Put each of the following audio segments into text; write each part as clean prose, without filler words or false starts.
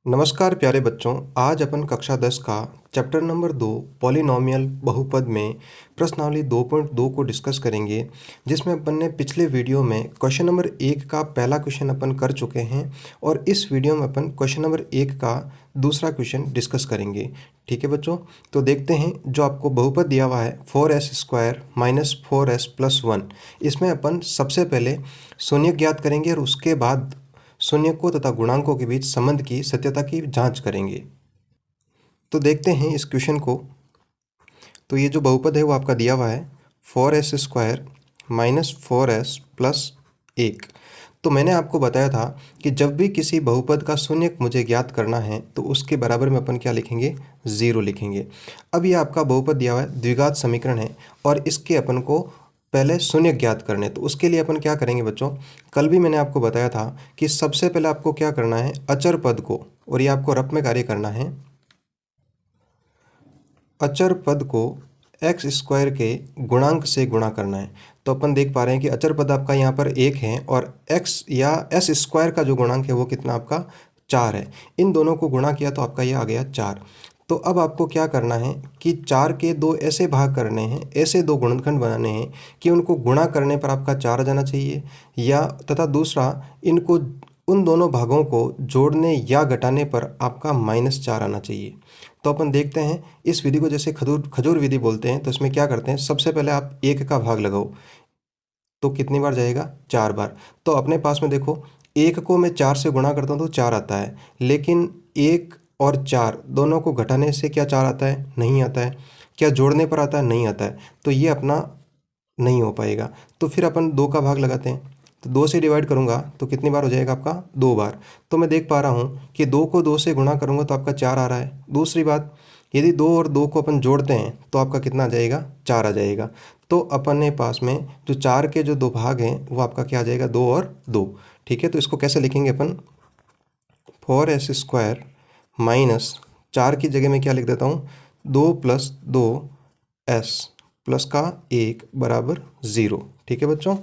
नमस्कार प्यारे बच्चों। आज अपन कक्षा 10 का चैप्टर नंबर 2 पॉलिनोमियल बहुपद में प्रश्नावली 2.2 को डिस्कस करेंगे, जिसमें अपन ने पिछले वीडियो में क्वेश्चन नंबर 1 का पहला क्वेश्चन अपन कर चुके हैं और इस वीडियो में अपन क्वेश्चन नंबर 1 का दूसरा क्वेश्चन डिस्कस करेंगे। ठीक है बच्चों, तो देखते हैं। जो आपको बहुपद दिया हुआ है 4s² माइनस 4s+1, इसमें अपन सबसे पहले शून्य ज्ञात करेंगे और उसके बाद शून्यकों तथा गुणांकों के बीच संबंध की सत्यता की जांच करेंगे। तो देखते हैं इस क्वेश्चन को। तो ये जो बहुपद है वो आपका दिया हुआ है 4s² माइनस 4s+1। तो मैंने आपको बताया था कि जब भी किसी बहुपद का शून्य मुझे ज्ञात करना है तो उसके बराबर में अपन क्या लिखेंगे, 0 लिखेंगे। अब ये आपका बहुपद दिया हुआ है, द्विघात समीकरण है और इसके अपन को पहले शून्य ज्ञात करने। तो उसके लिए अपन क्या करेंगे बच्चों, कल भी मैंने आपको बताया था कि सबसे पहले आपको क्या करना है, अचर पद को, और ये आपको रफ में कार्य करना है, अचर पद को x² के गुणांक से गुणा करना है। तो अपन देख पा रहे हैं कि अचर पद आपका यहाँ पर 1 है और x या s² का जो गुणांक है वो कितना आपका 4 है। इन दोनों को गुणा किया तो आपका ये आ गया 4। तो अब आपको क्या करना है कि 4 के दो ऐसे भाग करने हैं, ऐसे दो गुणनखंड बनाने हैं कि उनको गुणा करने पर आपका 4 आ जाना चाहिए, या तथा दूसरा इनको उन दोनों भागों को जोड़ने या घटाने पर आपका -4 आना चाहिए। तो अपन देखते हैं इस विधि को, जैसे खजूर विधि बोलते हैं। तो इसमें क्या करते हैं, सबसे पहले आप 1 का भाग लगाओ तो कितनी बार जाएगा, 4 बार। तो अपने पास में देखो, 1 को मैं 4 से गुणा करता हूँ तो 4 आता है, लेकिन 1 और 4 दोनों को घटाने से क्या 4 आता है, नहीं आता है। क्या जोड़ने पर आता है, नहीं आता है। तो ये अपना नहीं हो पाएगा। तो फिर अपन 2 का भाग लगाते हैं। तो 2 से डिवाइड करूंगा तो कितनी बार हो जाएगा आपका, 2 बार। तो मैं देख पा रहा हूँ कि 2 को 2 से गुणा करूंगा तो आपका 4 आ रहा है। दूसरी बात, यदि 2 और 2 को अपन जोड़ते हैं तो आपका कितना आ जाएगा, 4 आ जाएगा। तो अपने पास में जो 4 के जो दो भाग हैं वो आपका क्या आ जाएगा, 2 और 2। ठीक है, तो इसको कैसे लिखेंगे अपन, 4s² माइनस 4 की जगह में क्या लिख देता हूँ, 2 + 2s प्लस का 1 बराबर 0। ठीक है बच्चों,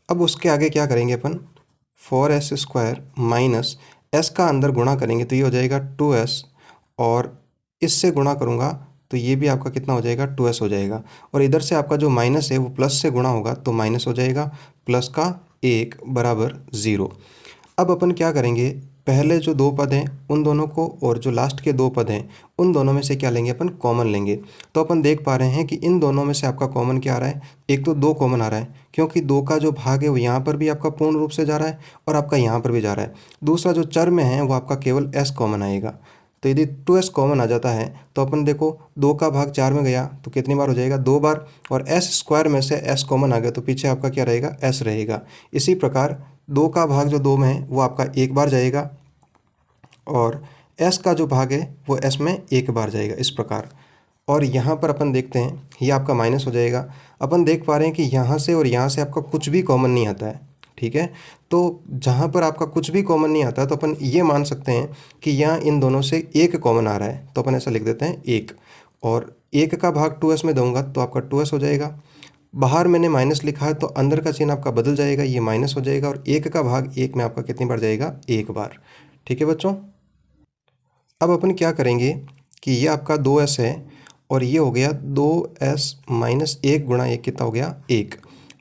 अब उसके आगे क्या करेंगे अपन, 4s² माइनस s का अंदर गुणा करेंगे तो ये हो जाएगा 2s, और इससे गुणा करूँगा तो ये भी आपका कितना हो जाएगा, 2s हो जाएगा। और इधर से आपका जो माइनस है वो प्लस से गुणा होगा तो माइनस हो जाएगा, प्लस का 1 बराबर 0। अब अपन क्या करेंगे, पहले जो दो पद हैं उन दोनों को और जो लास्ट के दो पद हैं उन दोनों में से क्या लेंगे, अपन कॉमन लेंगे। तो अपन देख पा रहे हैं कि इन दोनों में से आपका कॉमन क्या आ रहा है, एक तो 2 कॉमन आ रहा है, क्योंकि 2 का जो भाग है वो यहाँ पर भी आपका पूर्ण रूप से जा रहा है और आपका यहाँ पर भी जा रहा है। दूसरा जो चर में है वो आपका केवल s कॉमन आएगा। तो यदि 2s कॉमन आ जाता है तो अपन देखो 2 का भाग 4 में गया तो कितनी बार हो जाएगा, 2 बार। और s² में से s कॉमन आ गया तो पीछे आपका क्या रहेगा, s रहेगा। इसी प्रकार 2 का भाग जो 2 में है वो आपका 1 बार जाएगा और s का जो भाग है वो s में 1 बार जाएगा, इस प्रकार। और यहाँ पर अपन देखते हैं ये आपका माइनस हो जाएगा। अपन देख पा रहे हैं कि यहाँ से और यहाँ से आपका कुछ भी कॉमन नहीं आता है। ठीक है, तो जहाँ पर आपका कुछ भी कॉमन नहीं आता तो अपन ये मान सकते हैं कि यहाँ इन दोनों से 1 कॉमन आ रहा है। तो अपन ऐसा लिख देते हैं 1, और 1 का भाग 2s में दूंगा तो आपका 2s हो जाएगा। बाहर मैंने माइनस लिखा है तो अंदर का चिन्ह आपका बदल जाएगा, ये माइनस हो जाएगा, और 1 का भाग 1 में आपका कितनी बार जाएगा, 1 बार। ठीक है बच्चों, अब अपन क्या करेंगे कि ये आपका 2s है और ये हो गया 2s माइनस 1 गुणा 1 कितना हो गया, 1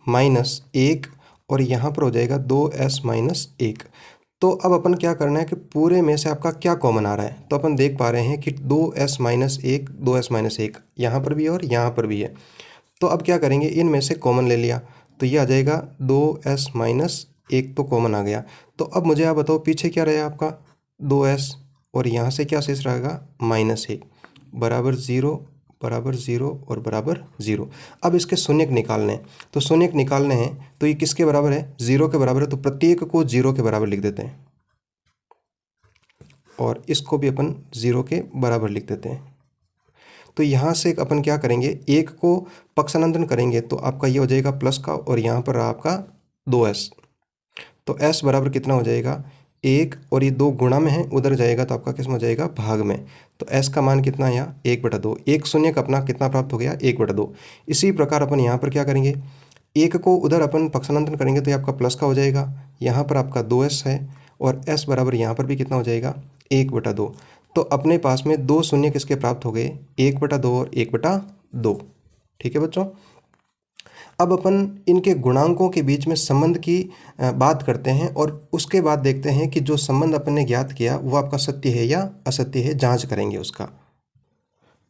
माइनस 1, और यहाँ पर हो जाएगा 2s माइनस 1। तो अब अपन क्या करना है कि पूरे में से आपका क्या कॉमन आ रहा है। तो अपन देख पा रहे हैं कि 2s माइनस 1, 2s माइनस 1 यहाँ पर भी है और यहाँ पर भी है। तो अब क्या करेंगे, इनमें से कॉमन ले लिया तो ये आ जाएगा 2s माइनस 1, तो कॉमन आ गया। तो अब मुझे आप बताओ पीछे क्या रहेगा आपका, 2s, और यहाँ से क्या शेष रहेगा, -1 बराबर 0 बराबर 0 और बराबर 0। अब इसके शून्यक निकालने हैं, तो शून्यक निकालने हैं तो ये किसके बराबर है, 0 के बराबर है। तो प्रत्येक को 0 के बराबर लिख देते हैं और इसको भी अपन 0 के बराबर लिख देते हैं। तो यहाँ से अपन क्या करेंगे, 1 को पक्षानंतरण करेंगे तो आपका ये हो जाएगा प्लस का, और यहाँ पर रहा आपका 2s। तो s बराबर कितना हो जाएगा, 1, और ये 2 गुणा में है उधर जाएगा तो आपका किस में हो जाएगा, भाग में। तो s का मान कितना है यहाँ, 1/2। एक शून्य का अपना कितना प्राप्त हो गया, 1/2। इसी प्रकार अपन यहाँ पर क्या करेंगे, 1 को उधर अपन पक्षानंतरण करेंगे तो ये आपका प्लस का हो जाएगा, यहाँ पर आपका 2s है और s बराबर यहाँ पर भी कितना हो जाएगा 1/2। तो अपने पास में दो शून्य किसके प्राप्त हो गए 1/2 और 1/2। ठीक है बच्चों। अब अपन इनके गुणांकों के बीच में संबंध की बात करते हैं और उसके बाद देखते हैं कि जो संबंध अपन ने ज्ञात किया वो आपका सत्य है या असत्य है, जांच करेंगे उसका।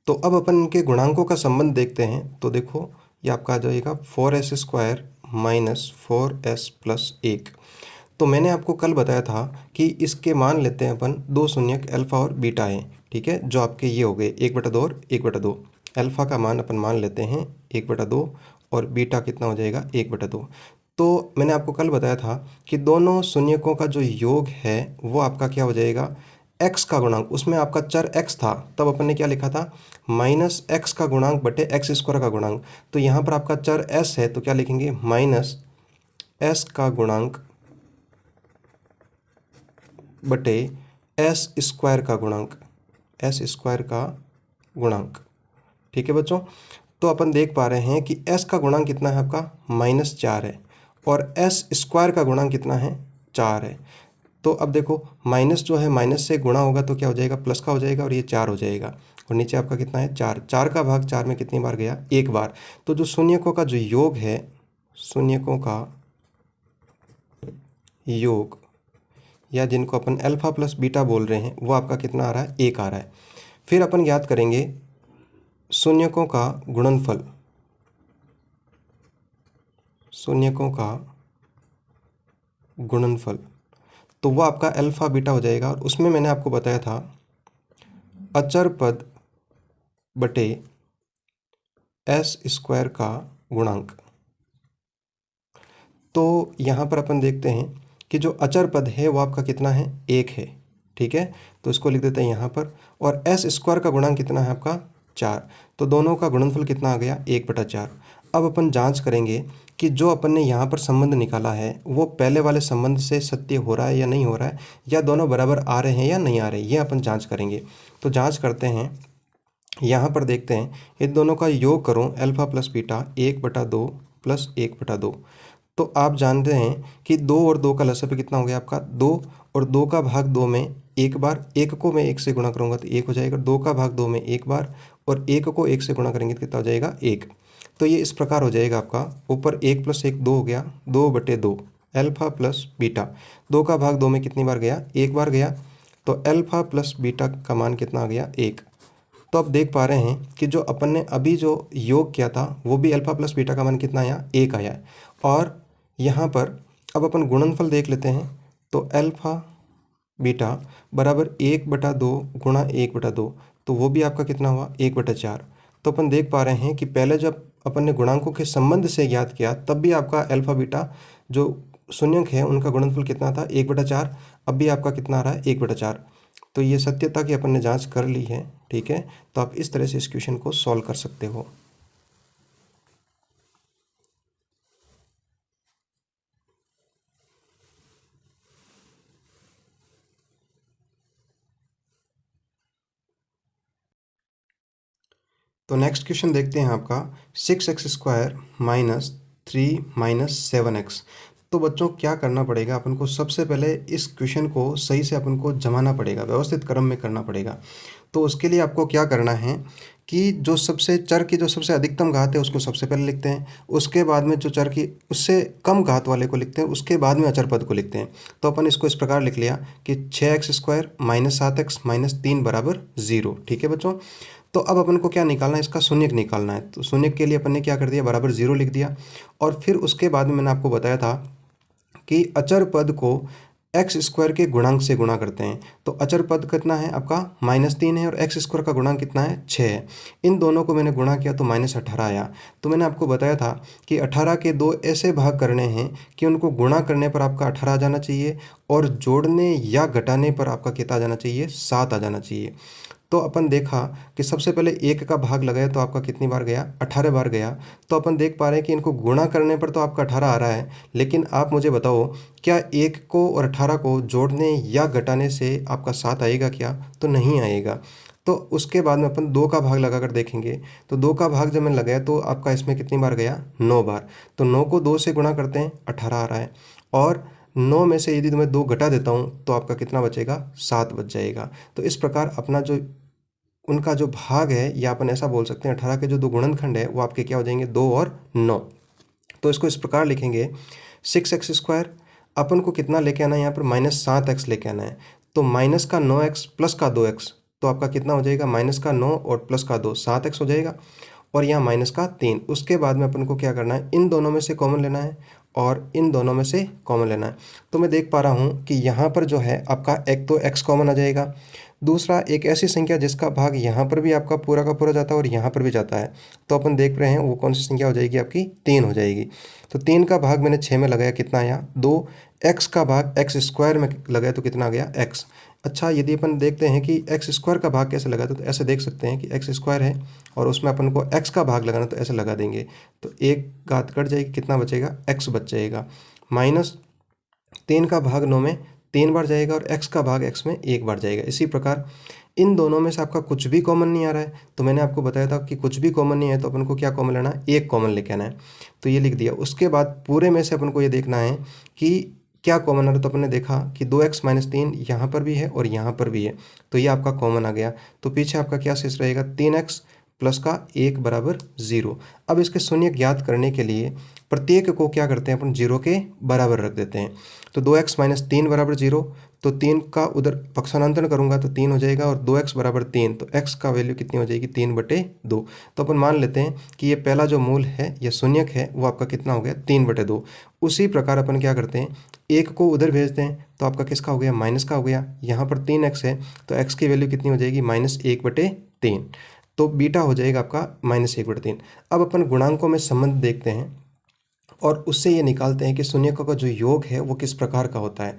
तो अब अपन इनके गुणांकों का संबंध देखते हैं। तो देखो ये आपका आ जाएगा 4s² माइनस 4s प्लस 1। तो मैंने आपको कल बताया था कि इसके मान लेते हैं अपन दो शून्यक अल्फ़ा और बीटा है। ठीक है, जो आपके ये हो गए 1/2 और 1/2। अल्फ़ा का मान अपन मान लेते हैं 1/2 और बीटा कितना हो जाएगा 1/2। तो मैंने आपको कल बताया था कि दोनों शून्यकों का जो योग है वो आपका क्या हो जाएगा x का गुणांक, उसमें आपका चर x था, तब अपन ने क्या लिखा था माइनस x का गुणांक बटे x² का गुणांक। तो यहाँ पर आपका चर s है तो क्या लिखेंगे माइनस s का गुणांक बटे s² का गुणांक, s² का गुणांक। ठीक है बच्चों। तो अपन देख पा रहे हैं कि s का गुणांक कितना है आपका -4 है और s² का गुणांक कितना है 4 है। तो अब देखो माइनस जो है माइनस से गुणा होगा तो क्या हो जाएगा प्लस का हो जाएगा और ये 4 हो जाएगा और नीचे आपका कितना है 4। 4 का भाग 4 में कितनी बार गया एक बार। तो जो शून्यकों का जो योग है, शून्यकों का योग या जिनको अपन अल्फा प्लस बीटा बोल रहे हैं वो आपका कितना आ रहा है 1 आ रहा है। फिर अपन याद करेंगे शून्यकों का गुणनफल, शून्यकों का गुणनफल तो वो आपका अल्फा बीटा हो जाएगा और उसमें मैंने आपको बताया था अचर पद बटे s² का गुणांक। तो यहाँ पर अपन देखते हैं कि जो अचर पद है वो आपका कितना है 1 है। ठीक है, तो इसको लिख देते हैं यहाँ पर और s² का गुणांक कितना है आपका 4। तो दोनों का गुणनफल कितना आ गया 1/4। अब अपन जांच करेंगे कि जो अपन ने यहाँ पर संबंध निकाला है वो पहले वाले संबंध से सत्य हो रहा है या नहीं हो रहा है, या दोनों बराबर आ रहे हैं या नहीं आ रहे, ये अपन जांच करेंगे। तो जांच करते हैं, यहाँ पर देखते हैं इन दोनों का योग करूँ अल्फा प्लस बीटा 1/2 प्लस 1/2। तो आप जानते हैं कि 2 और 2 का लसाअ कितना हो गया आपका 2 और 2 का भाग 2 में एक बार, 1 को मैं 1 से गुणा करूँगा तो 1 हो जाएगा, 2 का भाग 2 में एक बार और 1 को 1 से गुणा करेंगे तो कितना हो जाएगा 1। तो ये इस प्रकार हो जाएगा आपका ऊपर 1 + 1 2 हो गया 2/2 अल्फा प्लस बीटा। 2 का भाग 2 में कितनी बार गया एक बार गया, तो अल्फा प्लस बीटा का मान कितना आ गया 1। तो आप देख पा रहे हैं कि जो अपन ने अभी जो योग किया था वो भी अल्फा प्लस बीटा का मान कितना आया 1 आया है। और यहाँ पर अब अपन गुणनफल देख लेते हैं तो अल्फा बीटा बराबर 1/2 गुणा 1/2, तो वो भी आपका कितना हुआ 1/4। तो अपन देख पा रहे हैं कि पहले जब अपन ने गुणांकों के संबंध से ज्ञात किया तब भी आपका अल्फा बीटा जो शून्यक है उनका गुणनफल कितना था 1/4, अब भी आपका कितना आ रहा है 1/4। तो ये सत्यता की अपन ने जांच कर ली है। ठीक है, तो आप इस तरह से इस क्वेश्चन को सॉल्व कर सकते हो। तो नेक्स्ट क्वेश्चन देखते हैं आपका 6x² माइनस 3 माइनस 7x। तो बच्चों क्या करना पड़ेगा अपन को, सबसे पहले इस क्वेश्चन को सही से अपन को जमाना पड़ेगा, व्यवस्थित क्रम में करना पड़ेगा। तो उसके लिए आपको क्या करना है कि जो सबसे चर की जो सबसे अधिकतम घात है उसको सबसे पहले लिखते हैं, उसके बाद में जो चर की उससे कम घात वाले को लिखते हैं, उसके बाद में अचर पद को लिखते हैं। तो अपन इसको इस प्रकार लिख लिया कि 6x² माइनस 7x माइनस 3 बराबर 0। ठीक है बच्चों, तो अब अपन को क्या निकालना है, इसका शून्यक निकालना है। तो शून्यक के लिए अपन ने क्या कर दिया बराबर 0 लिख दिया और फिर उसके बाद में मैंने आपको बताया था कि अचर पद को x² के गुणांक से गुणा करते हैं। तो अचर पद कितना है आपका -3 है और x² का गुणांक कितना है 6 है। इन दोनों को मैंने गुणा किया तो -18 आया। तो मैंने आपको बताया था कि 18 के 2 ऐसे भाग करने हैं कि उनको गुणा करने पर आपका 18 आ जाना चाहिए और जोड़ने या घटाने पर आपका कितना आ जाना चाहिए 7 आ जाना चाहिए। तो अपन देखा कि सबसे पहले 1 का भाग लगाया तो आपका कितनी बार गया 18 बार गया। तो अपन देख पा रहे हैं कि इनको गुणा करने पर तो आपका 18 आ रहा है, लेकिन आप मुझे बताओ क्या 1 को और 18 को जोड़ने या घटाने से आपका 7 आएगा क्या, तो नहीं आएगा। तो उसके बाद में अपन 2 का भाग लगा कर देखेंगे तो 2 का भाग जब मैंने लगाया तो आपका इसमें कितनी बार गया 9 बार। तो 9 को 2 से गुणा करते हैं 18 आ रहा है और 9 में से यदि मैं 2 घटा देता हूँ तो आपका कितना बचेगा, 7 बच जाएगा। तो इस प्रकार अपना जो उनका जो भाग है, या अपन ऐसा बोल सकते हैं 18 के जो 2 गुणनखंड है वो आपके क्या हो जाएंगे, 2 और 9। तो इसको इस प्रकार लिखेंगे 6x², अपन को कितना लेके आना है यहाँ पर, -7x लेके आना है। तो माइनस का 9x प्लस का 2x, तो आपका कितना हो जाएगा, माइनस का 9 और प्लस का 2, 7x हो जाएगा। और यहाँ माइनस का 3। उसके बाद में अपन को क्या करना है, इन दोनों में से कॉमन लेना है और इन दोनों में से कॉमन लेना है। तो मैं देख पा रहा हूँ कि यहाँ पर जो है आपका एक तो x कॉमन आ जाएगा, दूसरा एक ऐसी संख्या जिसका भाग यहाँ पर भी आपका पूरा का पूरा जाता है और यहाँ पर भी जाता है। तो अपन देख रहे हैं वो कौन सी संख्या हो जाएगी, आपकी 3 हो जाएगी। तो 3 का भाग मैंने 6 में लगाया, कितना आया, 2। x का भाग x² में लगाया तो कितना आ गया, x। अच्छा, यदि अपन देखते हैं कि x² का भाग कैसे लगाते, तो ऐसे देख सकते हैं कि x² है और उसमें अपन को x का भाग लगाना, तो ऐसे लगा देंगे। तो एक घात कट जाएगी, कितना बचेगा, x बच जाएगा। माइनस 3 का भाग 9 में 3 बार जाएगा और x का भाग x में 1 बार जाएगा। इसी प्रकार इन दोनों में से आपका कुछ भी कॉमन नहीं आ रहा है, तो मैंने आपको बताया था कि कुछ भी कॉमन नहीं है तो अपन को क्या कॉमन लेना है, एक कॉमन लेके आना है। तो ये लिख दिया। उसके बाद पूरे में से अपन को ये देखना है कि क्या कॉमन आ रहा है। तो अपन ने देखा कि 2x - 3 यहाँ पर भी है और यहाँ पर भी है, तो ये आपका कॉमन आ गया। तो पीछे आपका क्या शेष रहेगा, 3x प्लस का 1 बराबर 0। अब इसके शून्य ज्ञात करने के लिए प्रत्येक को क्या करते हैं अपन, 0 के बराबर रख देते हैं। तो 2x - 3 बराबर 0, तो 3 का उधर पक्षांतरण करूंगा तो 3 हो जाएगा, और 2x बराबर 3, तो x का वैल्यू कितनी हो जाएगी, 3/2। तो अपन मान लेते हैं कि ये पहला जो मूल है या शून्यक है वो आपका कितना हो गया, 3/2। उसी प्रकार अपन क्या करते हैं, 1 को उधर भेजते हैं तो आपका किसका हो गया, माइनस का हो गया। यहाँ पर 3x है तो x की वैल्यू कितनी हो जाएगी, -1/3। तो बीटा हो जाएगा आपका -1/3। अब अपन गुणांकों में संबंध देखते हैं और उससे ये निकालते हैं कि शून्यकों का जो योग है वो किस प्रकार का होता है।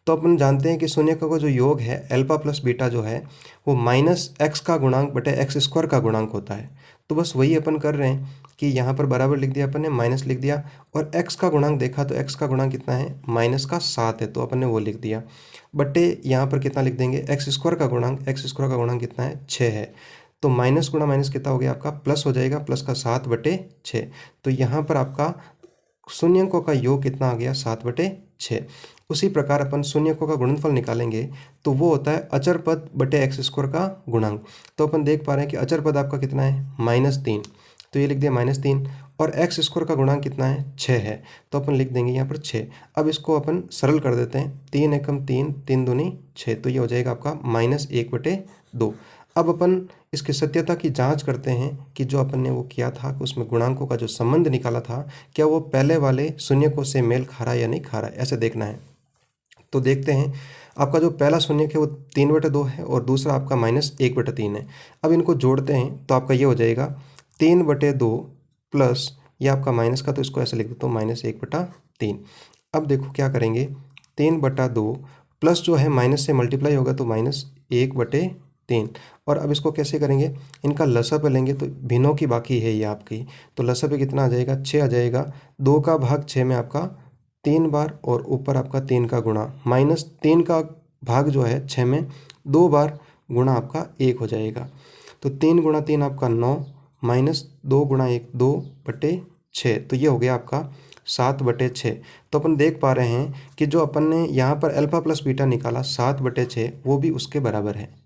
तो अपन जानते हैं कि शून्यकों का जो योग है अल्फा प्लस बीटा जो है वो -x का गुणांक बटे x² का गुणांक होता है। तो बस वही अपन कर रहे हैं कि यहाँ पर बराबर लिख दिया अपन ने, माइनस लिख दिया, और x का गुणांक देखा तो x का गुणांक कितना है, -7 है, तो अपन ने वो लिख दिया। बटे यहाँ पर कितना लिख देंगे, x² का गुणांक कितना है, 6 है। तो माइनस गुणा माइनस कितना हो गया आपका, प्लस हो जाएगा, प्लस का 7/6। तो यहाँ पर आपका शून्यकों का योग कितना आ गया, 7/6। उसी प्रकार अपन शून्यकों का गुणनफल निकालेंगे तो वो होता है अचर पद बटे x² का गुणांक। तो अपन देख पा रहे हैं कि अचर पद आपका कितना है, -3, तो ये लिख दिया -3, और x² का गुणांक कितना है, 6 है, तो अपन लिख देंगे यहाँ पर 6। अब इसको अपन सरल कर देते हैं, 3 एकम 3, 3 दूनी 6, तो ये हो जाएगा आपका -1/2। अब अपन इसकी सत्यता की जांच करते हैं कि जो अपन ने वो किया था कि उसमें गुणांकों का जो संबंध निकाला था क्या वो पहले वाले शून्यकों से मेल खा रहा है या नहीं खा रहा है, ऐसे देखना है। तो देखते हैं, आपका जो पहला शून्यक है वो 3/2 है और दूसरा आपका -1/3 है। अब इनको जोड़ते हैं तो आपका ये हो जाएगा 3/2 प्लस ये आपका माइनस का, तो इसको ऐसे लिख देता हूँ -1/3। अब देखो क्या करेंगे, 3/2 प्लस जो है माइनस से मल्टीप्लाई होगा तो -1/3। और अब इसको कैसे करेंगे, इनका लसा पे लेंगे तो भिन्नों की बाकी है ये आपकी, तो लसा पे कितना आ जाएगा, 6 आ जाएगा। 2 का भाग 6 में आपका 3 बार और ऊपर आपका 3 का गुणा, -3 का भाग जो है 6 में 2 बार गुणा आपका 1 हो जाएगा। तो 3 गुणा 3 आपका 9, -2 गुणा 1 2/6, तो ये हो गया आपका 7/6। तो अपन देख पा रहे हैं कि जो अपन ने यहाँ पर अल्फा प्लस बीटा निकाला 7/6 वो भी उसके बराबर है।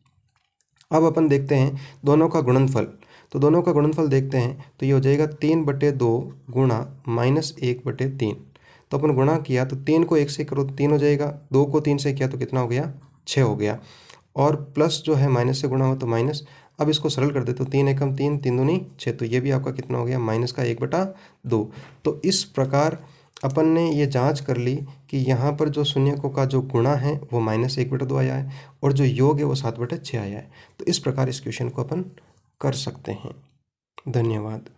अब अपन देखते हैं दोनों का गुणनफल, तो दोनों का गुणनफल देखते हैं तो ये हो जाएगा 3/2 गुणा -1/3। तो अपन गुणा किया तो 3 को 1 से करो तो 3 हो जाएगा, 2 को 3 से किया तो कितना हो गया, 6 हो गया, और प्लस जो है माइनस से गुणा हो तो माइनस। अब इसको सरल कर दे तो 3 एकम 3, 3 दूनी 6, तो ये भी आपका कितना हो गया, -1/2। तो इस प्रकार अपन ने ये जांच कर ली कि यहाँ पर जो शून्यकों का जो गुणा है वो -1/2 आया है और जो योग है वो 7/6 आया है। तो इस प्रकार इस क्वेश्चन को अपन कर सकते हैं। धन्यवाद।